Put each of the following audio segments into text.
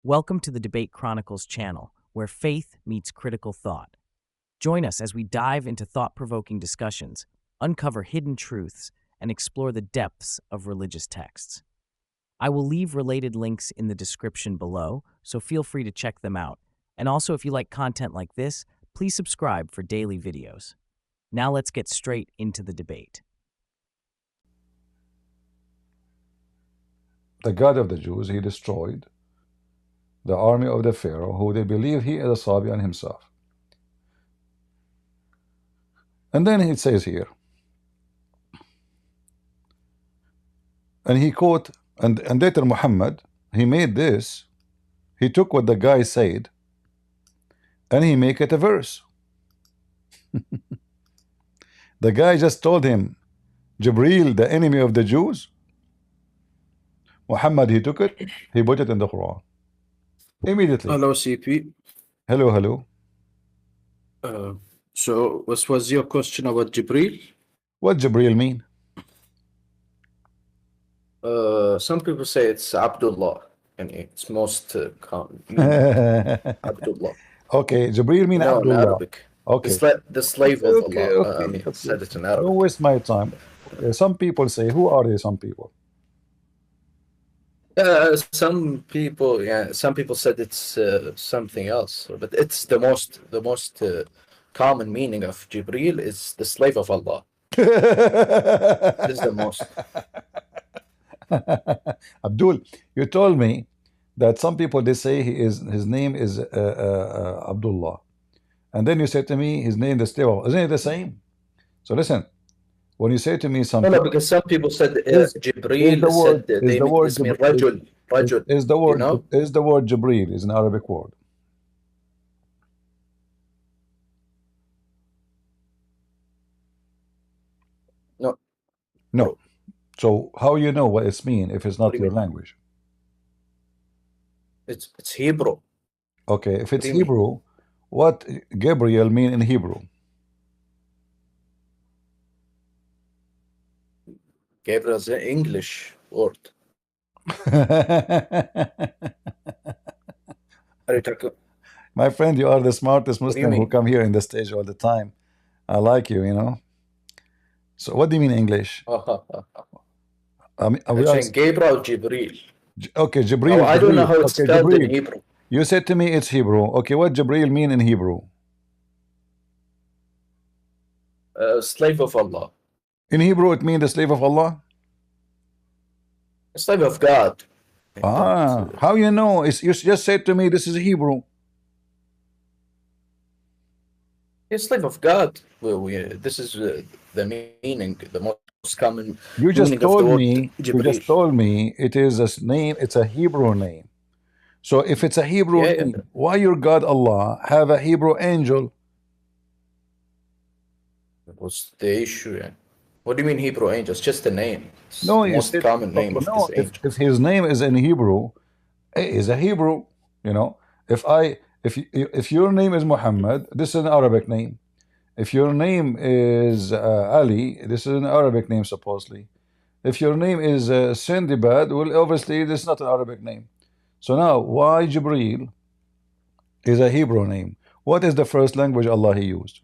Welcome to the Debate Chronicles channel, where faith meets critical thought. Join us as we dive into thought-provoking discussions, uncover hidden truths, and explore the depths of religious texts. I will leave related links in the description below, so feel free to check them out. And also, if you like content like this, please subscribe for daily videos. Now let's get straight into the debate. The God of the Jews, he destroyed the army of the Pharaoh, who they believe he is a Sabian himself. And then it says here, and he quote, and later Muhammad, he made this, he took what the guy said, and he make it a verse. The guy just told him, Jubril, the enemy of the Jews. Muhammad, he took it, he put it in the Quran. Immediately. Hello, CP. Hello. So, what was your question about Jibril? What Jubril mean? Some people say it's Abdullah, and it's most common. Abdullah. Okay, Jubril mean No, in Abdullah. Arabic. Okay. The slave of Okay, Allah. okay, I mean, okay. said it in Don't Arabic. waste my time. Some people say, who are they? Some people. Some people said it's something else, but it's the most common meaning of Jibril is the slave of Allah. This is the most. Abdul, you told me that some people they say his name is Abdullah, and then you said to me his name is Slave. Isn't it the same? So listen, when you say to me No, something, because some people said is Jibril the word said is the word this mean Jibril- Rajul. is the You word know? is the word Jubril is an Arabic word. No. No. So how you know what it's mean if it's What not do you your mean? language? It's Hebrew. Okay, if it's do you mean? Hebrew, what Gabriel mean in Hebrew? Gabriel is an English word. Are you talking? My friend, you are the smartest What do you Muslim who mean? come here in the stage all the time. I like you, you know. So what do you mean English? I mean, we are, Actually, Gabriel Jibril. okay, Oh, Jibril. I don't know how it's Okay, spelled in Jibril. Hebrew. You said to me it's Hebrew. Okay, what Jibril mean in Hebrew? Slave of Allah. In Hebrew, it means the slave of Allah. Slave of God. Ah, how you know? It's, you just said to me this is Hebrew. Slave of God. This is the meaning, the most common You just meaning of the told word me. You Jibril. just told me it is a name. It's a Hebrew name. So if it's a Hebrew Yeah. name, why your God Allah have a Hebrew angel? What's the issue? Yeah. What do you mean Hebrew angel? It's just a name. It's No, the you most said common name okay. of No, this angel. if his name is in Hebrew, it is a Hebrew. You know, if your name is Muhammad, this is an Arabic name. If your name is Ali, this is an Arabic name supposedly. If your name is Sindibad, well, obviously this is not an Arabic name. So now, why Jibril is a Hebrew name? What is the first language Allah he used?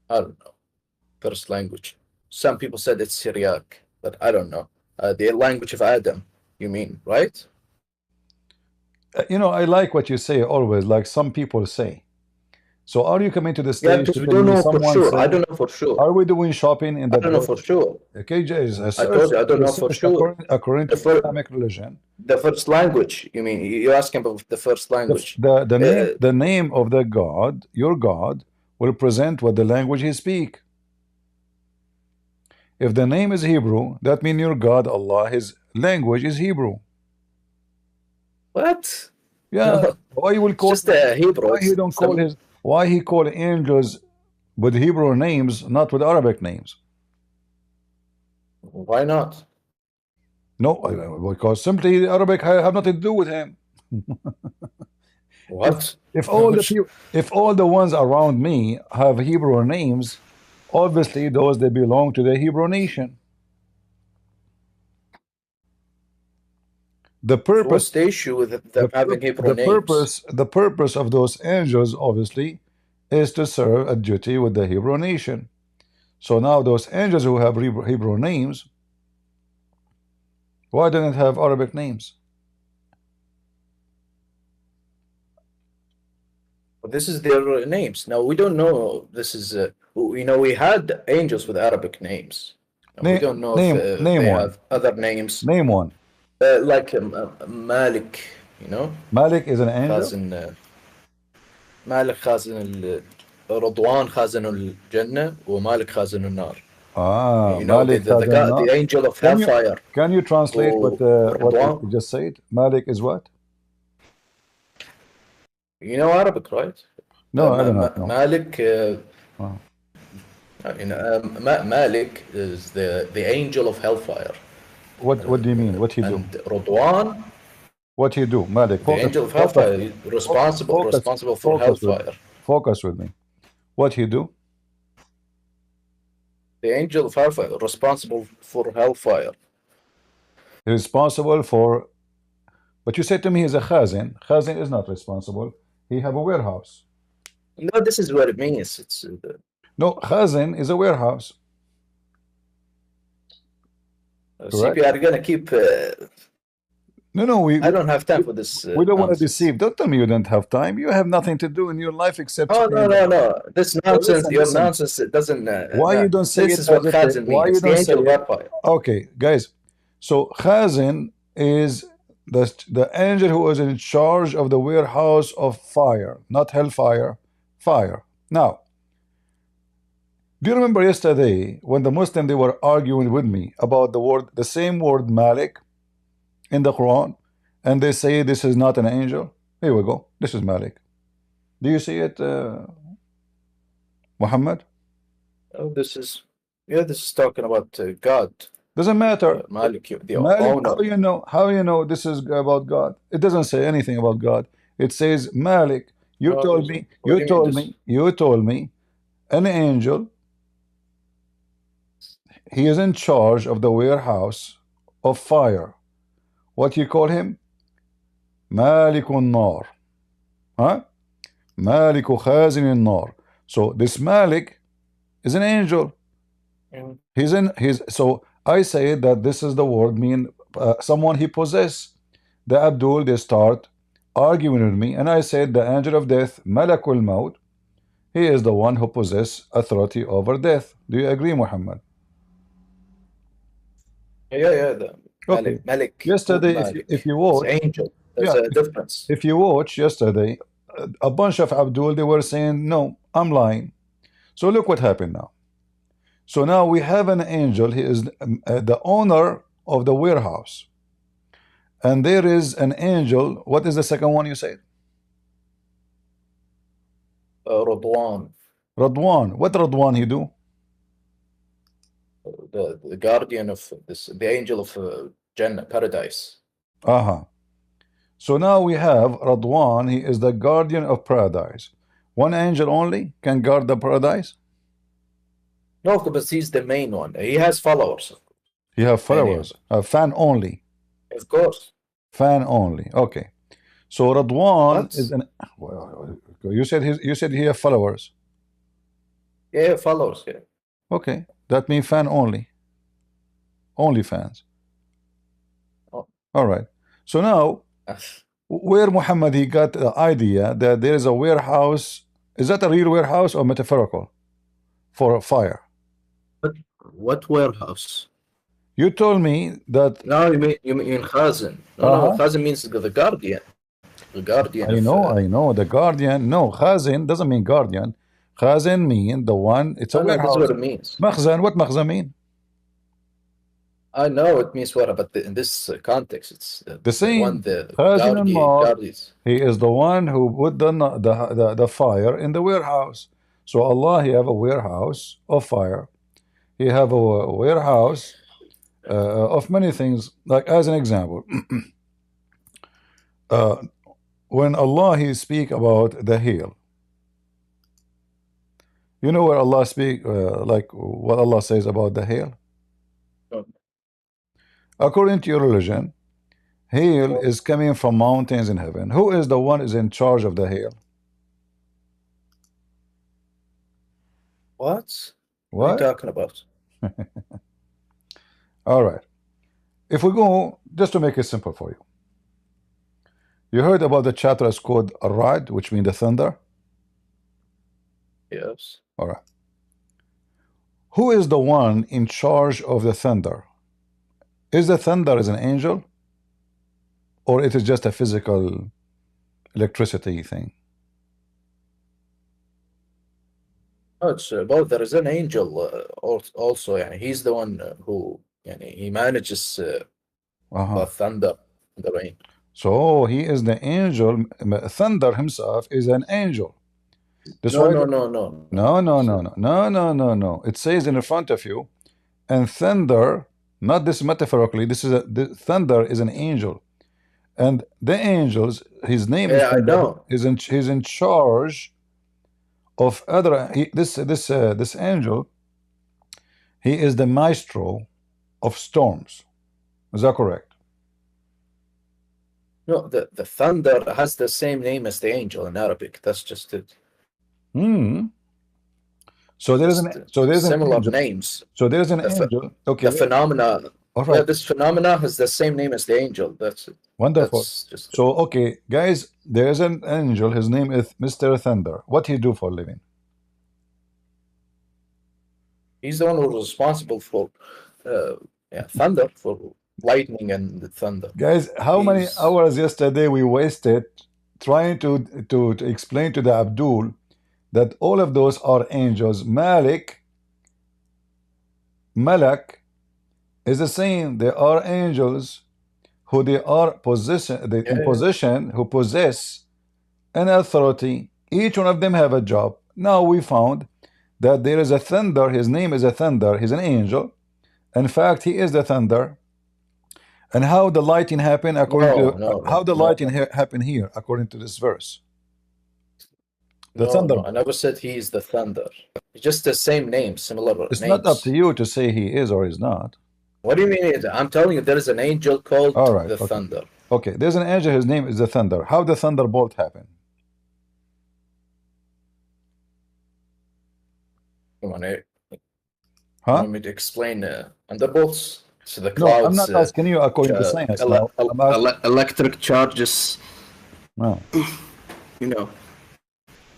I don't know. First language. Some people said it's Syriac, but I don't know. The language of Adam, you mean, right? You know, I like what you say always, like some people say. So are you coming to the Yeah, stage because to we tell don't me know for someone sure. I said, don't know for sure. are we doing shopping in I the don't know for sure. Okay, I told you, I don't know for sure. according to Islamic religion, The first language, you mean? You're asking about the first language. the name of the God, your God, will present what the language he speak. If the name is Hebrew, that means your God, Allah, his language is Hebrew. What? Yeah. No, Why you will it's call just a Hebrew. why he don't It's call his why he call angels with Hebrew names, not with Arabic names? Why not? No, because simply Arabic have nothing to do with him. What? If all the people, if all the ones around me have Hebrew names, obviously those they belong to the Hebrew nation. The purpose, what's the issue with them having Hebrew names? the purpose of those angels, obviously, is to serve a duty with the Hebrew nation. So now those angels who have Hebrew names, why didn't have Arabic names? This is their names. Now we don't know. This is we had angels with Arabic names. We don't know if they have other names. Name one. Like Malik, Malik is an angel. خازن مالك خازن رضوان خازن الجنة ومالك خازن النار. Malik the angel of hellfire. Can you translate what you just said? Malik is what? You know Arabic, right? No, I don't know. Malik. Malik is the angel of hellfire. What do you mean? What he do? And Radwan. What he do? Malik. The angel of hellfire, responsible for hellfire. Focus with me. What he do? The angel of hellfire, responsible for hellfire. Responsible for. But you said to me he's a khazin. Khazin is not responsible. He have a warehouse. No, this is what it means. It's no, khazin is a warehouse. CP are gonna keep. No, I don't have time for this. We don't want to deceive. Don't tell me you don't have time. You have nothing to do in your life except. Oh no! This nonsense, your nonsense, it doesn't. Why you don't say this it? Is what Khazin means. It's the angel of fire. Okay, guys. So Khazin is the angel who is in charge of the warehouse of fire, not hellfire, fire. Now, do you remember yesterday when the Muslim they were arguing with me about the same word Malik in the Quran, and they say this is not an angel? Here we go. This is Malik. Do you see it, Muhammad? Oh, this is talking about God. Doesn't matter. Malik, the owner. How you know this is about God? It doesn't say anything about God. It says Malik. You told me an angel, he is in charge of the warehouse of fire. What you call him? Malikun nar. Huh? Maliku khazin nar. So this Malik is an angel. So I say that this is the word mean someone he possess. The Abdul they start arguing with me, and I said the angel of death, Malakul Maut, he is the one who possess authority over death. Do you agree, Muhammad? Yeah. Okay. Malik. Yesterday, Malik. if you watch, it's angel. There's a difference. If you watch yesterday, a bunch of Abdul they were saying no, I'm lying. So look what happened now. So now we have an angel. He is the owner of the warehouse. And there is an angel. What is the second one you said? Radwan. Radwan. What Radwan he do? The guardian of this, the angel of Jannah, paradise. So now we have Radwan. He is the guardian of paradise. One angel only can guard the paradise? No, but he's the main one. He has followers. He have followers. A fan only. Of course. Fan only. Okay. So Radwan is an. You said he have followers. Yeah, followers. Yeah. Okay, that means fan only. Only fans. Oh. All right. So now, where Muhammad he got the idea that there is a warehouse? Is that a real warehouse or metaphorical for a fire? What warehouse? You told me that. No, you mean Khazin. No, Khazin means the guardian. The guardian. I know the guardian. No, Khazin doesn't mean guardian. Khazin mean the one. It's a warehouse. That's what it means. Makhzan. What makhzan mean? I know it means what, but in this context, it's the same. He is the one who put the fire in the warehouse. So Allah, he have a warehouse of fire. He have a warehouse of many things. Like as an example, when Allah he speak about the hail, you know where Allah speak like what Allah says about the hail. According to your religion, Hail is coming from mountains in heaven. Who is the one is in charge of the hail? What? What are you What? talking about? All right. If we go, just to make it simple for you, you heard about the chapter is called Arad, which means the thunder. Yes. All right. Who is the one in charge of the thunder? Is the thunder is an angel, or it is just a physical electricity thing? Oh, it's both. There is an angel also. يعني, he's the one who يعني, he manages the thunder, the rain. So he is the angel. Thunder himself is an angel. That's No, why no, the- no, no. no, no, no, no, no, no, no, no. It says in front of you, and thunder, not this metaphorically. This is the thunder is an angel, and the angels. His name is Yeah, I thunder. know. He's in charge of other. This angel. He is the maestro of storms. Is that correct? No, the thunder has the same name as the angel in Arabic. That's just it. Hmm. So there is an Similar angel. names. So there is an angel. Okay. The phenomena. All right. Yeah, this phenomena has the same name as the angel. That's it. Wonderful. That's just So okay, guys, there is an angel. His name is Mr. Thunder. What he do for a living? he's the one who's responsible for thunder, for lightning and the thunder. Guys, how many He's- hours yesterday we wasted trying to explain to the Abdul that all of those are angels. Malak is the same. They are angels who they are in position, who possess an authority. Each one of them have a job. Now we found that there is a thunder. His name is a thunder. He's an angel. In fact, he is the thunder. And how the lighting happen lighting happen here according to this verse? The thunder. No, I never said he's the thunder. It's just the same name, similar It's names. not up to you to say he is or is not. What do you mean? I'm telling you, there is an angel called All right, the okay. thunder. Okay, there's an angel. His name is the thunder. How the thunderbolt happen? Come on, you Huh? want me to explain thunderbolts? So the No, clouds. I'm not asking you according to science. Now. I'm asking, electric charges. no. You know,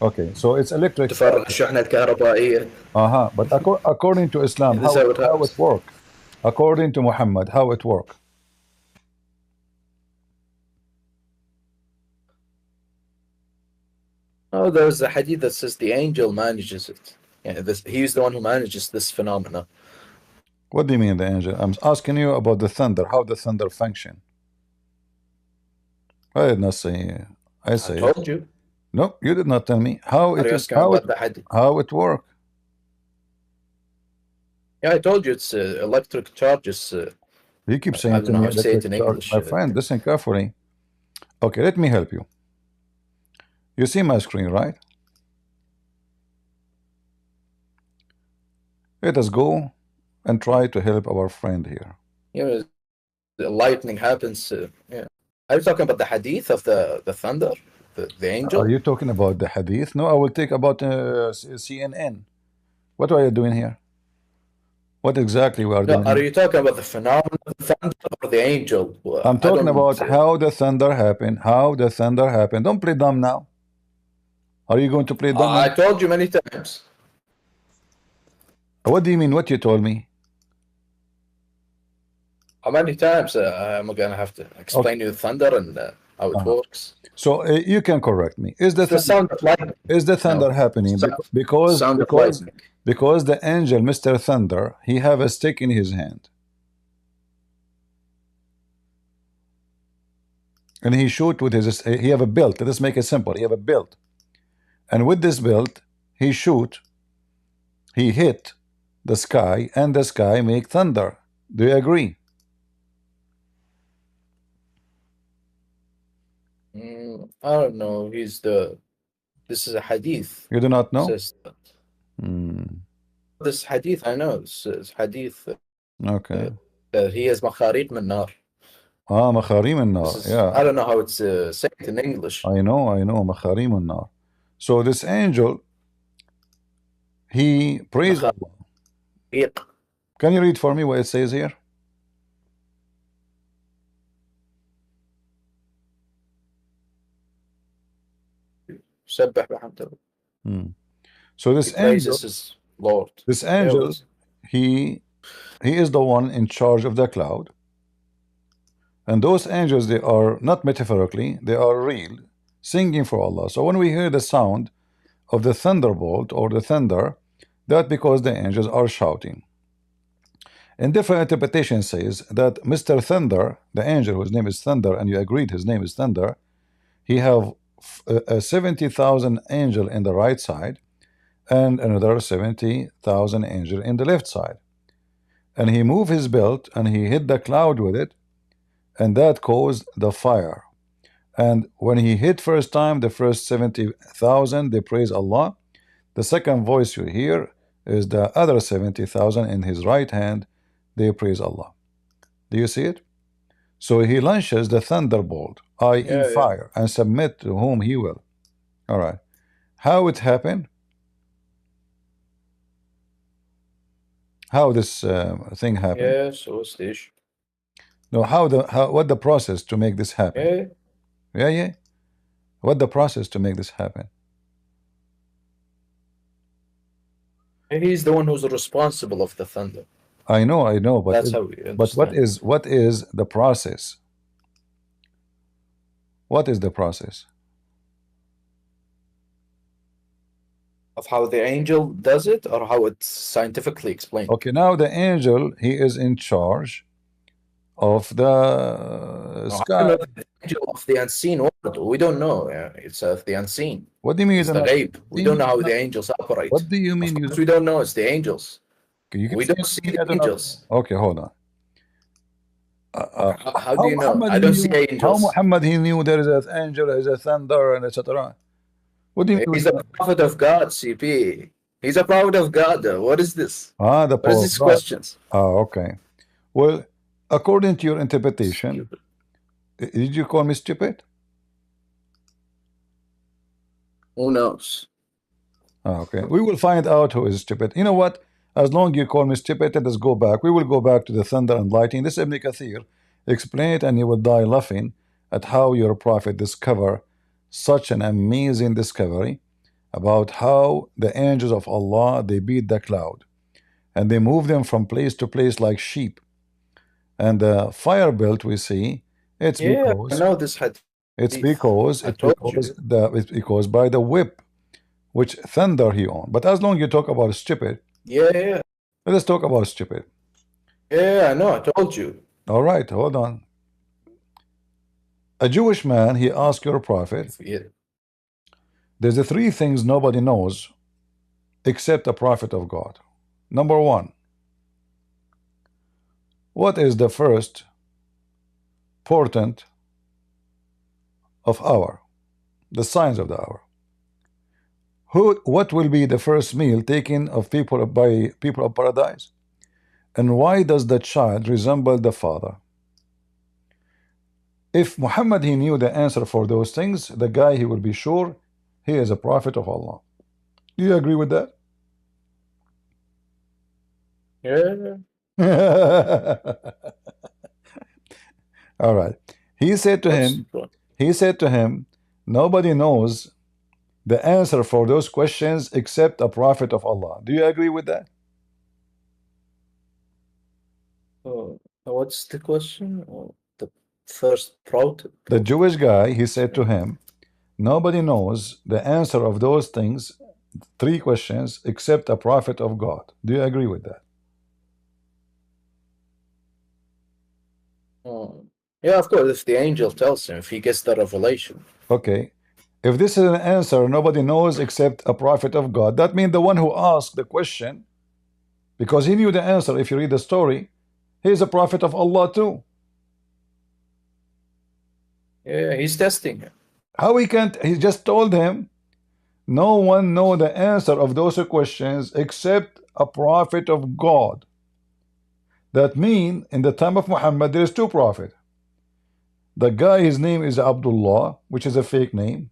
Okay, so it's electric. تفرغ الشحنة الكهربائية. But according to Islam, This is how it how happens. it work? According to Muhammad, how it work? Oh, there's a hadith that says the angel manages it. Yeah, he's the one who manages this phenomena. What do you mean the angel? I'm asking you about the thunder. How the thunder function? I did not say. I I say. told you. No, you did not tell me how Are it you is. asking about the hadith? How it work? Yeah, I told you it's electric charges. You keep I saying don't to know me, how to say it in electric charge. English. My friend, listen carefully. Okay, let me help you. You see my screen, right? Let us go and try to help our friend here. You know, the lightning happens. Yeah. Are you talking about the hadith of the thunder, the angel? Are you talking about the hadith? No, I will take about CNN. What are you doing here? What exactly we are No, doing are here? you talking about the phenomenon of the thunder or the angel? I'm talking about how the thunder happened. How the thunder happened. Don't play dumb now. Are you going to play dumb? I told you many times. What do you mean? What you told me? How many times am I gonna have to explain you thunder and how it works? So you can correct me. Is the The sound of lightning. is the thunder happening because Sound of lightning. because the angel, Mr. Thunder, he have a stick in his hand, and he shoot with his. He have a belt. Let's make it simple. He have a belt, and with this belt, he shoot. He hit the sky, and the sky make thunder. Do you agree? I don't know. This is a hadith. You do not know? Says that. This hadith, I know. This is hadith. Okay. He has مخاريق من نار. مخاريم النار. This is, Yeah, I don't know how it's said in English. I know, مخاريم النار. So this angel, he praised Allah. مخاريق. Can you read for me what it says here? سبح بحمده. So this He praises angel, his Lord. this angel, Yes. he is the one in charge of the cloud. And those angels, they are not metaphorically, they are real, singing for Allah. So when we hear the sound of the thunderbolt or the thunder, that because the angels are shouting. And different interpretation says that Mr. Thunder, the angel whose name is Thunder, and you agreed his name is Thunder, he have 70,000 angel in the right side and another 70,000 angel in the left side. And he moved his belt and he hit the cloud with it, and that caused the fire. And when he hit first time, the first 70,000, they praise Allah. The second voice you hear is the other 70,000 in his right hand, they praise Allah. Do you see it? So he launches the thunderbolt, i.e. fire, and submit to whom he will. All right. How it happened? How this thing happened? Yeah, so what's the issue? No, what the process to make this happen? Yeah. What the process to make this happen? He's the one who's responsible of the thunder. I know, but that's how we understand. But what is the process? What is the process? Of how the angel does it, or how it's scientifically explained? Okay, now the angel, he is in charge of the sky. The angel of the unseen world. We don't know. It's the unseen. What do you mean? It's the ghaib. We don't know how the angels operate. What do you mean? We don't know. It's the angels. We don't see the angels. Okay, hold on. How do you know? I don't see angels. How Muhammad he knew there is an angel, there is a thunder, and etc. What do you mean? He's a prophet of God, CP. He's a prophet of God. What is this? The what is these questions? Okay. Well, according to your interpretation, did you call me stupid? Who knows? Okay. We will find out who is stupid. You know what? As long as you call me stupid, let us go back. We will go back to the thunder and lightning. This Ibn Kathir explain it, and you will die laughing at how your prophet discovered such an amazing discovery about how the angels of Allah, they beat the cloud and they move them from place to place like sheep. And the fire belt we see, it's because I know this had it's because by the whip which thunder he owned. But as long as you talk about stupid, let us talk about stupid. I know, I told you. All right, hold on. A Jewish man, he asked your prophet, there's the three things nobody knows except a prophet of God. Number one, what is the first portent of hour? The signs of the hour. What will be the first meal taken of people by people of paradise? And why does the child resemble the father? If Muhammad he knew the answer for those things, the guy he will be sure he is a prophet of Allah. Do you agree with that? All right. He said to him, nobody knows the answer for those questions except a prophet of Allah. Do you agree with that? What's the question? The first prophet? The Jewish guy, he said to him, nobody knows the answer of those things, three questions, except a prophet of God. Do you agree with that? Yeah, of course, if the angel tells him, if he gets the revelation. Okay. If this is an answer nobody knows except a prophet of God, that means the one who asked the question, because he knew the answer, if you read the story, he is a prophet of Allah too. Yeah, he's testing him. How he can't, he just told him, no one know the answer of those questions except a prophet of God. That means in the time of Muhammad there is two prophets. The guy, his name is Abdullah, which is a fake name,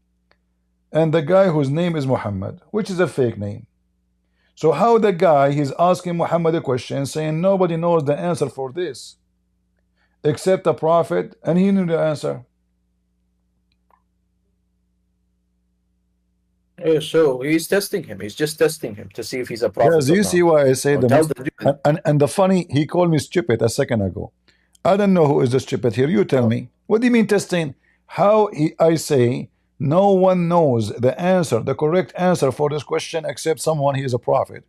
and the guy whose name is Muhammad, which is a fake name. So how the guy, he's asking Muhammad a question saying nobody knows the answer for this except a prophet, and he knew the answer. Yeah, so he's testing him. He's just testing him to see if he's a prophet. Yes, do you see why I say Or the tell most, the dude. and the funny, he called me stupid a second ago. I don't know who is the stupid here. You tell me. What do you mean testing? How I say no one knows the answer, the correct answer for this question except someone he is a prophet,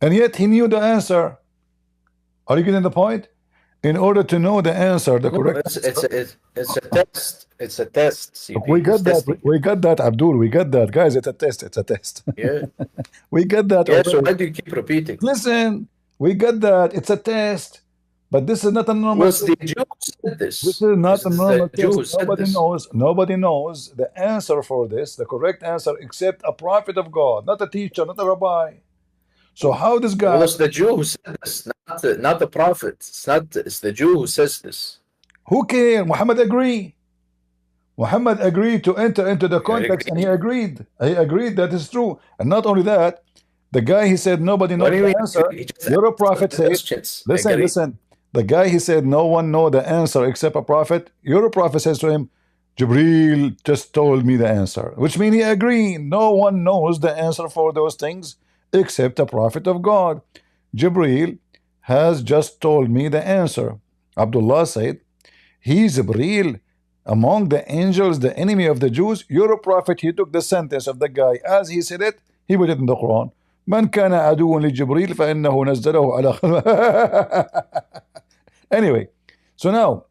and yet he knew the answer. Are you getting the point? In order to know the answer, the correct It's a test. It's a test. CP. we got He's that. testing. We got that, Abdul. We got that, guys. It's a test. It's a test. Yeah. We got that. Yeah. So already. why do you keep repeating? Listen, we got that. It's a test, but this is not a normal. Was the Jews said this? This is not a normal the Jews test. said Nobody this. knows. Nobody knows the answer for this, the correct answer, except a prophet of God, not a teacher, not a rabbi. So how this guy? Well, it's the Jew who said this, not the prophet. It's the Jew who says this. Who cares? Muhammad agreed. Muhammad agreed to enter into the context, and he agreed. He agreed that is true. And not only that, the guy, he said nobody knows the answer. Your prophet said, listen. The guy, he said no one know the answer except a prophet. Your prophet says to him, Jubril just told me the answer, which means he agreed. No one knows the answer for those things except a prophet of God. Jubril has just told me the answer. Abdullah said, he's Jubril among the angels, the enemy of the Jews. You're a prophet. He took the sentence of the guy as he said it. He put it in the Quran. من كان عدوا لجبريل فإنه نزله على Anyway, so now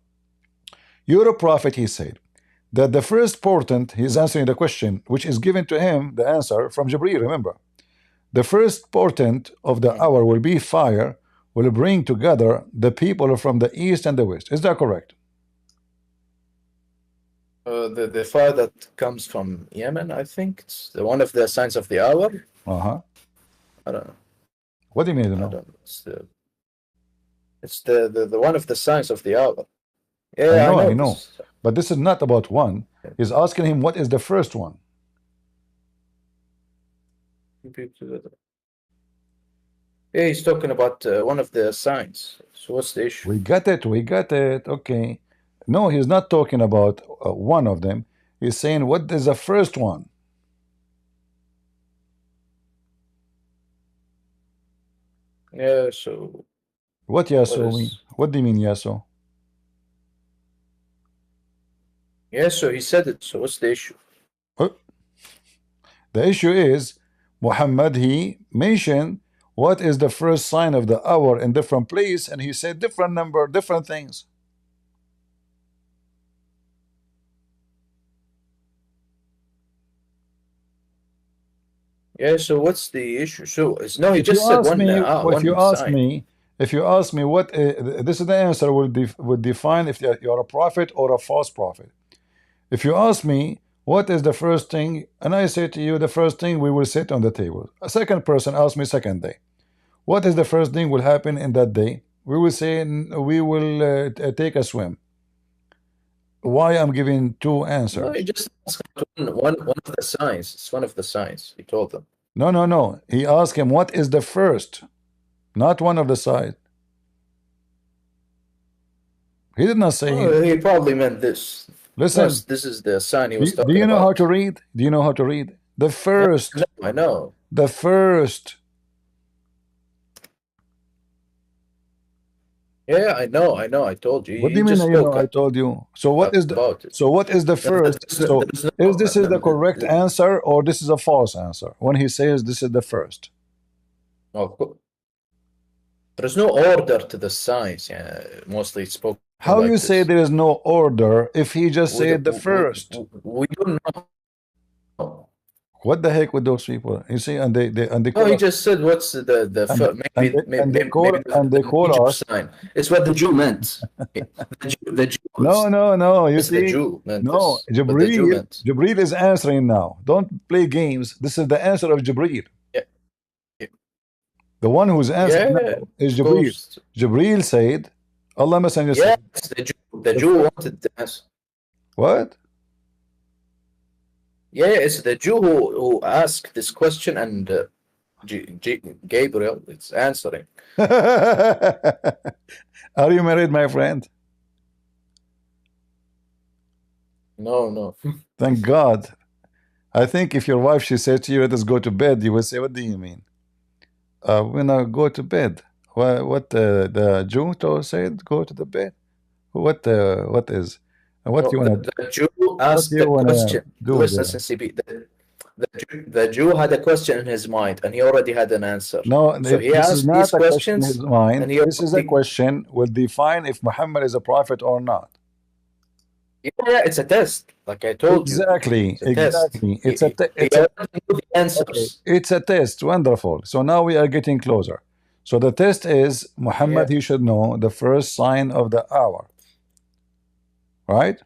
you're a prophet, he said, that the first portent, he's answering the question, which is given to him, the answer from Jubril, remember. The first portent of the hour will be fire, will bring together the people from the east and the west. Is that correct? The fire that comes from Yemen, I think. It's one of the signs of the hour. Uh-huh. I don't know. What do you mean? I don't know. It's the one of the signs of the hour. Yeah, I know. But this is not about one. He's asking him what is the first one. Yeah, he's talking about one of the signs. So what's the issue? We got it. Okay. No, he's not talking about one of them. He's saying what is the first one. Yeah, so what yaso mean? What do you mean yaso? Yeah, so he said it. So what's the issue? The issue is Muhammad, he mentioned what is the first sign of the hour in different place, and he said different number, different things. Yeah, so what's the issue? So it's no, he just said one. If you ask me what this is the answer would define if you're a prophet or a false prophet. If you ask me what is the first thing, and I say to you the first thing we will sit on the table. A second person asks me second day, what is the first thing will happen in that day? We will say we will take a swim. Why I'm giving two answers? No, he just asked one of the signs. It's one of the signs. He told them. No. He asked him what is the first, not one of the side. He did not say. Oh, he probably meant this. Listen, this is the sign he was talking about. Do you know how to read? Do you know how to read? The first. No, I know. The first. Yeah, I know. I told you. What do you mean? I told you. So what is the? So what is the first? So is this the correct answer or this is a false answer? When he says this is the first. Oh, there's no order to the signs. Yeah, mostly it's spoken. How you say there is no order if he just said the first? We don't know. What the heck with those people? You see, and they no, he just said what's maybe they call us sign. It's what the Jew meant. the Jew no. You see, the Jew meant no. Jubril is answering now. Don't play games. This is the answer of Jubril. Yeah. The one who's answering now is Jubril. Jubril said, Allah Messenger said, the Jew wanted to answer. What? Yeah, it's the Jew who asked this question, and Gabriel is answering. Are you married, my friend? No, no. Thank God. I think if your wife, she said to you, let us go to bed, you will say, what do you mean? When I go to bed. What the Jew said, go to the bed? What is? What No, you want to the Jew what asked do the you want to question. do Listen, there? CP. The Jew had a question in his mind, and he already had an answer. No, So he this is asked not these a question in his questions, mind. and he This is a already. question will define if Muhammad is a prophet or not. Yeah, it's a test. Like I told you, Exactly, it's a test. exactly. He, It's a he, he it's a already knew the okay. answers. It's a test. Wonderful. So now we are getting closer. So the test is Yeah, Muhammad. He should know the first sign of the hour, right?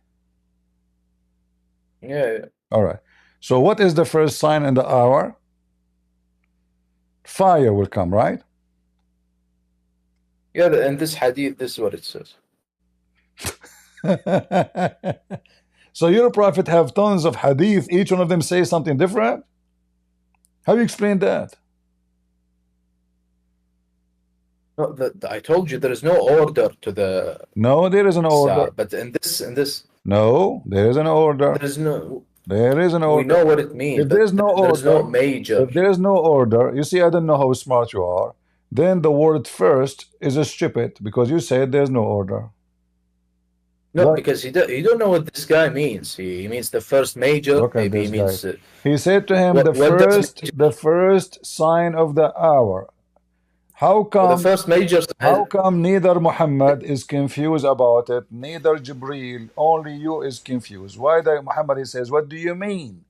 yeah, All right. So what is the first sign in the hour? Fire will come, right? yeah. In this hadith, this is what it says. So your prophet have tons of hadith. Each one of them says something different. How do you explain that? No, I told you there is no order to the No, there is an order. but in this, No, there is an order. there is no. There is an We order. know what it means, If there but is no there is no order, major. if there is no order, you see, I don't know how smart you are. Then the word first is a stupid because you said there's no order. No, What? because you don't know what this guy means. He means the first major. Look at Maybe he this guy. means He said to him, what does major, the first sign of the hour. How the come? first major How come neither Muhammad is confused about it, neither Jubril, only you is confused? Why the Muhammad he says, what do you mean?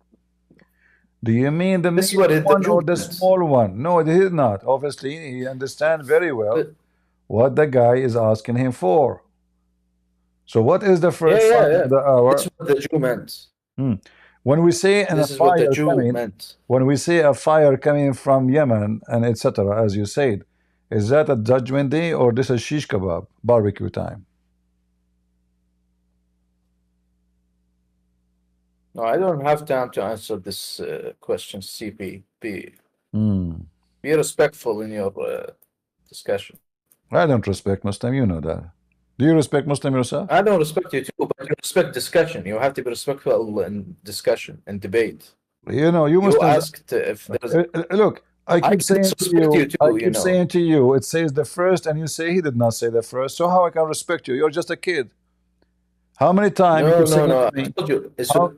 Do you mean the this is major what the one Jew or the meant. small one? No, he did not. Obviously, he understands very well But- what the guy is asking him for. So what is the yeah, first yeah, sign yeah. of the It's hour? what the Jew meant. When we say a This is what the fire Jew coming, meant. when we say a fire coming from Yemen and etc., as you said, is that a judgment day or this is shish kebab, barbecue time? No, I don't have time to answer this question, CP. Be respectful in your discussion. I don't respect Muslim, you know that. Do you respect Muslim yourself? I don't respect you too, but you respect discussion. You have to be respectful in discussion and debate. You know, you You Muslims. asked if there's. Look, I I keep saying to disrespect you you, too, you know. saying to you, it says the first, and you say he did not say the first. So how I can respect you? You're just a kid. How many times you No, keep no, saying no. to I me? told you.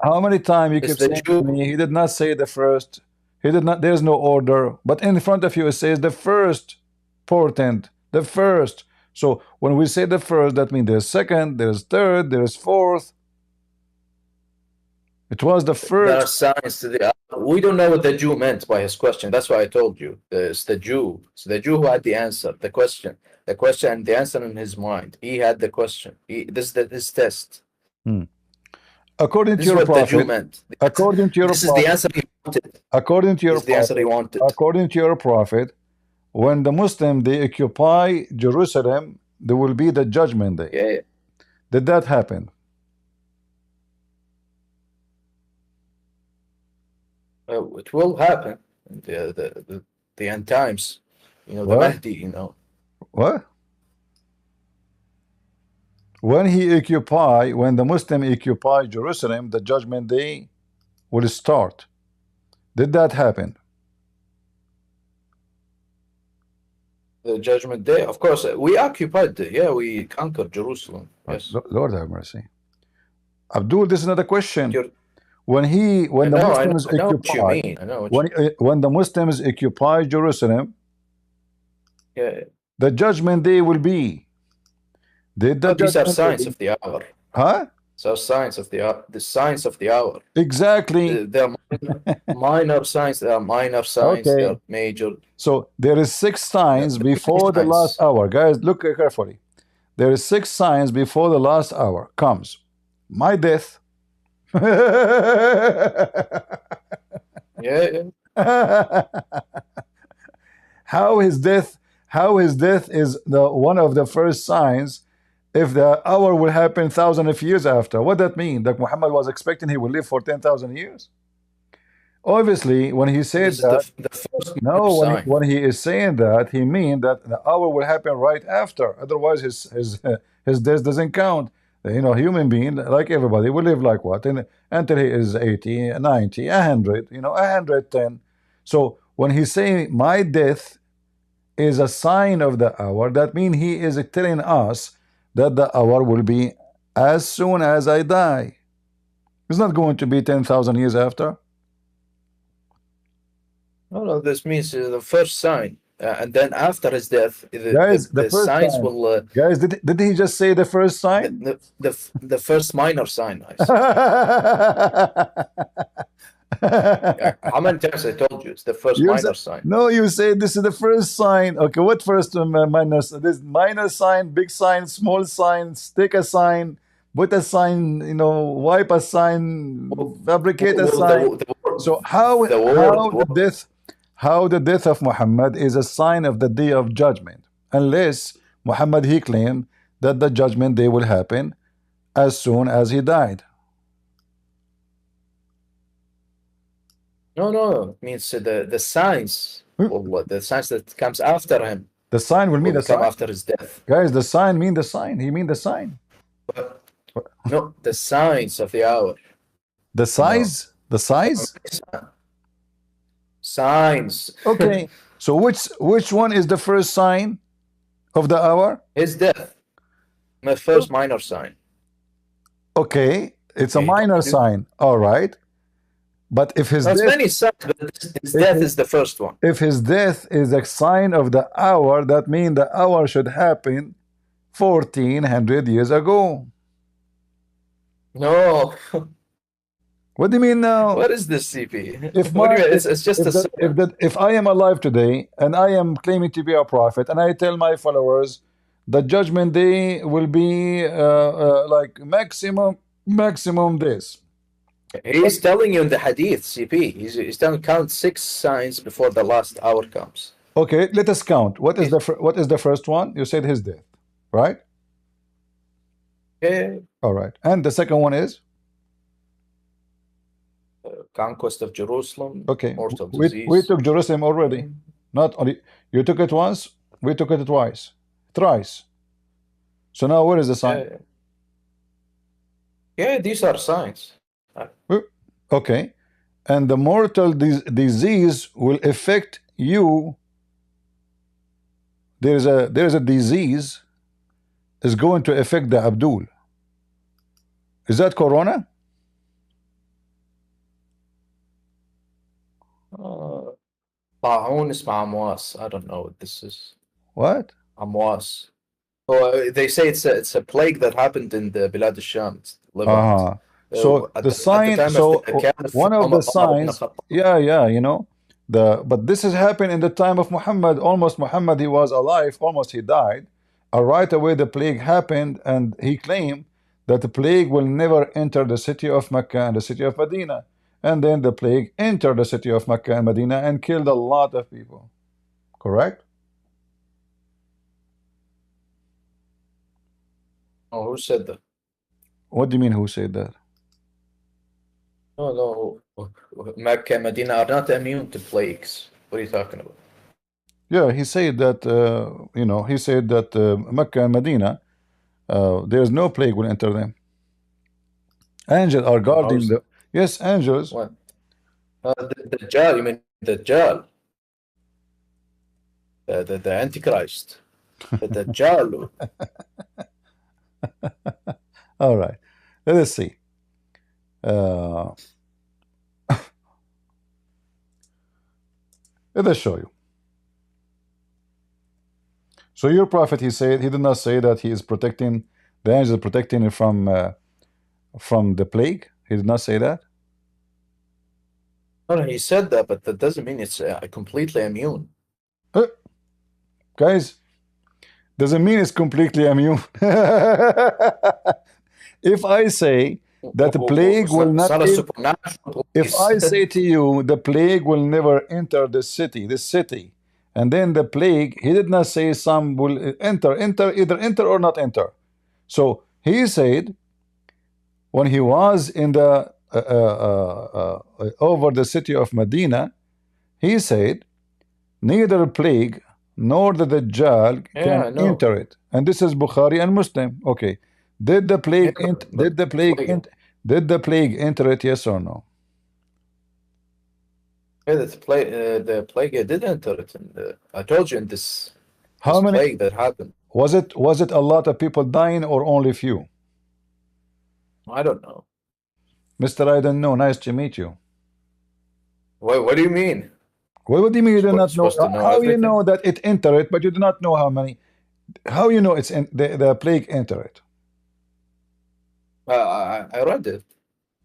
How many times you It's keep the saying to Jew. me? He did not say the first. He did not. There's no order. But in front of you, it says the first portent, the first. So when we say the first, that means there's second, there's third, there's fourth. It was the There are first. signs to the. We don't know what the Jew meant by his question. That's why I told you. It's the Jew. It's the Jew who had the answer, the question and the answer in his mind. He had the question. This is his test. According This to is your what the Jew prophet, meant. according to your This is the prophet, answer he wanted. according to This your is the answer he prophet, wanted. according to your prophet, when the Muslim they occupy Jerusalem, there will be the judgment day. Yeah. Did that happen? It will happen in the end times. You know, the What? Mahdi, you know. What? When the Muslim occupy Jerusalem, the judgment day will start. Did that happen? The judgment day, of course, we occupied it. Yeah, we conquered Jerusalem. Yes. Lord have mercy. Abdul, this is another question. You're- When the Muslims I know what you occupy, mean. I know what when the Muslims occupy Jerusalem, yeah. the judgment day will be. Did the But these are judgment signs day? of the hour. Huh? So signs of the signs of the hour. Exactly. They are minor signs. They are minor signs. They Okay. are major. So there is 6 signs Yeah, before the signs. last hour. Guys, look carefully. There is 6 signs before the last hour comes. My death. Yeah. How his death is the one of the first signs if the hour will happen thousands of years after. What that mean? That Muhammad was expecting he will live for 10,000 years? Obviously, when he said This is that, the first minor no, sign. when he is saying that, he mean that the hour will happen right after. Otherwise, his death doesn't count. You know, human being, like everybody, will live like what? Until he is 80, 90, 100, you know, 110. So when he's saying my death is a sign of the hour, that means he is telling us that the hour will be as soon as I die. It's not going to be 10,000 years after. No, this means the first sign, and then after his death, Guys, the the first signs sign. will. Guys, did he just say the first sign? The first minor sign. I said. How many times I told you it's the first minor sign? No, you say this is the first sign. Okay, what first minor? This minor sign, big sign, small sign, stick a sign, put a sign, you know, wipe a sign, fabricate a sign. So how the death of Muhammad is a sign of the day of judgment, unless Muhammad he claimed that the judgment day will happen as soon as he died. No, it means the signs, the signs that comes after him. The sign will mean the sign after his death. Guys, the sign mean the sign. He mean the sign. No, the signs of the hour. The size? No. The size? Signs. Okay. So which one is the first sign of the hour? His death. My first minor sign. Okay. It's a minor sign. All right. But if his death, many signs, but his death is the first one. If his death is a sign of the hour, that means the hour should happen 1400 years ago. No. What do you mean now? What is this, CP? If I am alive today and I am claiming to be a prophet and I tell my followers the judgment day will be like maximum this. He's telling you in the Hadith, CP. He's telling count 6 signs before the last hour comes. Okay, let us count. What is the first one? You said his death, right? Yeah. All right. And the second one is? Conquest of Jerusalem. Okay. Mortal disease. We took Jerusalem already. Not only you took it once, we took it twice. Thrice. So now where is the sign? Yeah, these are signs. Okay. And the mortal disease will affect you. There's a disease is going to affect the Abdul. Is that corona? طاعون اسمه أمواس. I don't know what this is. What? أمواس. Oh, they say it's a plague that happened in the Bilad al-Sham. So the sign, one of the signs, yeah, you know, but this has happened in the time of Muhammad. Almost Muhammad, he was alive, almost he died. Right away the plague happened, and he claimed that the plague will never enter the city of Mecca and the city of Medina. And then the plague entered the city of Mecca and Medina and killed a lot of people. Correct? Oh, who said that? What do you mean, who said that? No. Mecca and Medina are not immune to plagues. What are you talking about? Yeah, he said that, you know, he said that Mecca and Medina, there's no plague will enter them. Angels are guarding the... Yes, angels. What? The Dajjal, you mean the Dajjal? The Antichrist. The Dajjal. All right. Let us see. Let us show you. So your prophet, he said, he did not say that he is protecting, the angel is protecting it from the plague. He did not say that. No, he said that, but that doesn't mean it's completely immune. Guys, doesn't mean it's completely immune. If I say that the plague will not, if I say to you the plague will never enter this city, and then the plague, he did not say some will enter, either enter or not enter. So he said when he was in the over the city of Medina, he said, neither plague nor the Dajjal Yeah, can I know. enter it. And this is Bukhari and Muslim. Okay. Did the plague Yeah, did the plague plague. did the plague enter it, yes or no? Yeah, the plague did enter it. And I told you in this How many plague that happened. was it a lot of people dying or only few? I don't know. Mr. I don't know. Nice to meet you. What do you mean? What do you mean you do not know? Supposed to know How you everything? know that it entered it, but you do not know how many? How you know it's in the plague entered it? I read it.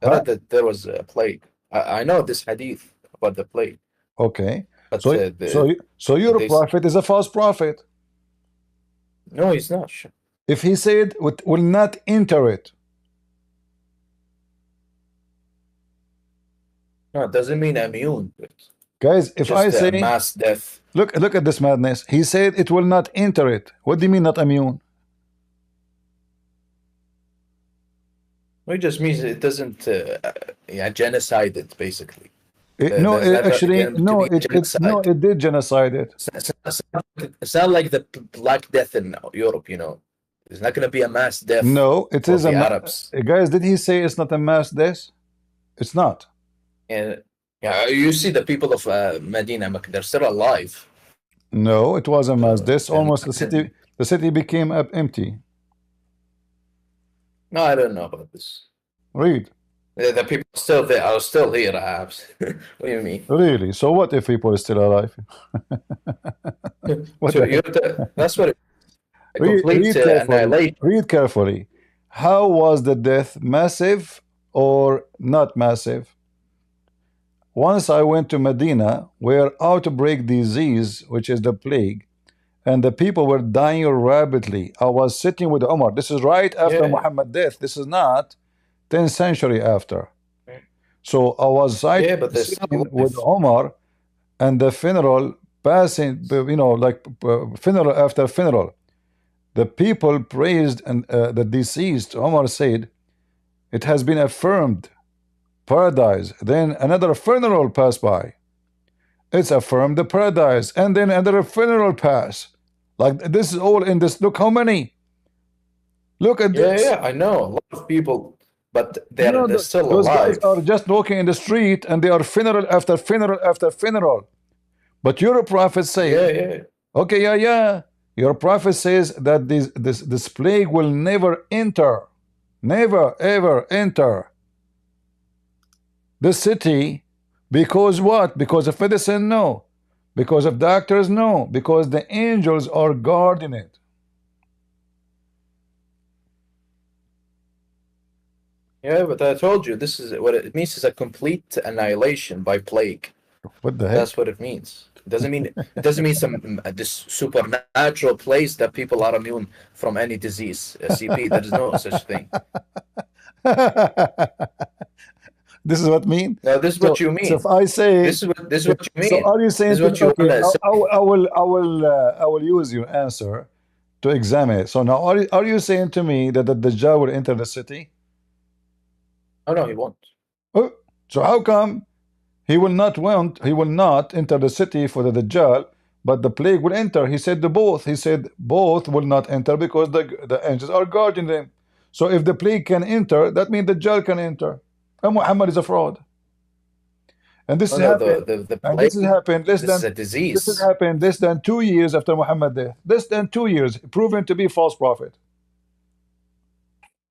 I Huh? read that there was a plague. I know this hadith about the plague, Okay. but So your they prophet is a false prophet. no, he's not. If he said will not enter it, No, it doesn't mean immune. It's guys, if I just a say mass death. look at this madness. He said it will not enter it. What do you mean not immune? It just means it doesn't genocide it basically. No, There's not actually, going to no, be genocide. it did genocide it. It's not like the Black Death in Europe, you know. There's not going to be a mass death No, it for is the Arabs. guys, did he say it's not a mass death? It's not. And yeah, you see the people of Medina, they're still alive. No, it was a mass death. they're Almost not the city became empty. No, I don't know about this. Read. The people still there are still here, Arabs. What do you mean? Really? So what if people are still alive? What So the heck? that's what a Read complete carefully. annihilation. Read carefully. How was the death? Massive or not massive? Once I went to Medina, where outbreak disease, which is the plague, and the people were dying rapidly. I was sitting with Umar. This is right after Yeah. Muhammad's death. This is not 10th century after. So I was but they're sitting still with alive. Umar, and the funeral passing, you know, like funeral after funeral. The people praised and the deceased. Umar said, it has been affirmed, paradise. Then another funeral passed by. It's affirmed the paradise. And then another funeral pass. Like this is all in this. Look how many. Look at this. Yeah, I know. A lot of people, but You know, they're still those alive. guys are just walking in the street and they are funeral after funeral after funeral. But your prophet says, Yeah. okay, yeah. Your prophet says that this plague will never enter. Never, ever enter the city. Because what? Because of medicine? No. Because of doctors? No. Because the angels are guarding it. Yeah, but I told you this is what it means is a complete annihilation by plague. What the heck? That's what it means. It doesn't mean some this supernatural place that people are immune from any disease. CP, there is no such thing. This is what mean? No, this is what you mean. So if I say this is what you mean. So are you saying this is what you okay, want to say? I will use your answer to examine it. So now are you saying to me that the Dajjal will enter the city? Oh no, he won't. Oh, so how come he will not enter the city for the Dajjal, but the plague will enter? He said both. He said both will not enter because the angels are guarding them. So if the plague can enter, that means the Dajjal can enter. And Muhammad is a fraud. And this has happened less than 2 years after Muhammad's death. Less than 2 years, proven to be false prophet.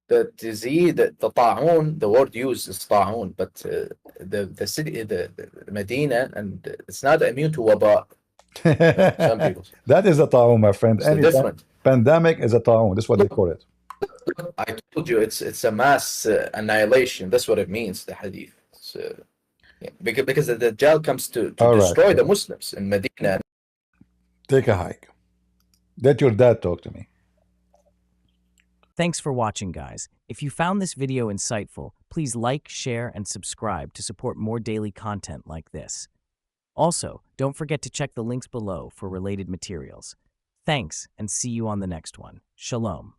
The disease, the ta'un, the word used is ta'un, but the city, the Medina, and it's not immune to waba. Some people. That is a ta'un, my friend. It's different. Pandemic is a ta'un. That's what they call it. I told you it's a mass annihilation. That's what it means. The hadith. Because the Dajjal comes to destroy the Muslims in Medina. Take a hike. Let your dad talk to me. Thanks for watching, guys. If you found this video insightful, please like, share, and subscribe to support more daily content like this. Also, don't forget to check the links below for related materials. Thanks, and see you on the next one. Shalom.